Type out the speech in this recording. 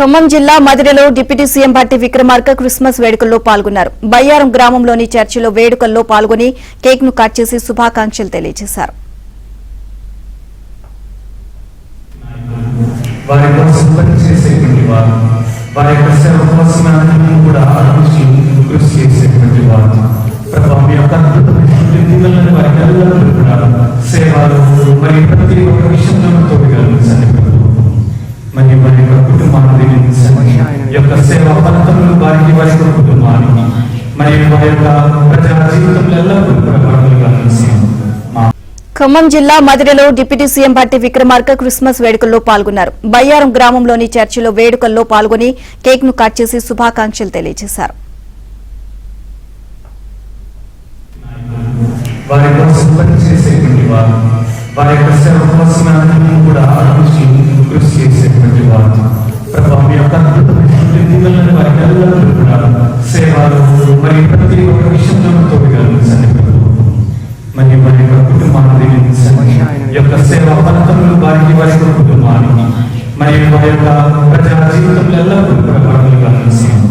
ఖమ్మం జిల్లా మదిరలో deputy CM Bhatti Vikramarka Christmas వేడుకల్లో పాల్గొన్నారు. బయ్యారం గ్రామంలోని చర్చిలో వేడుకల్లో పాల్గొని కేక్ ను కట్ చేసి శుభాకాంక్షలు తెలియజేశారు. ఖమ్మం జిల్లా మదిరలో deputy CM Bhatti Vikramarka Christmas వేడుకల్లో పాల్గొన్నారు. బయ్యారం గ్రామంలోని చర్చిలో వేడుకల్లో పాల్గొని కేక్ ను కట్ చేసి శుభాకాంక్షలు తెలియజేశారు. సేవా ఫలితములు వారికి వారి కుటుంబానికి మరియు వారి యొక్క ప్రజా జీవితంలో ఎల్లప్పుడూ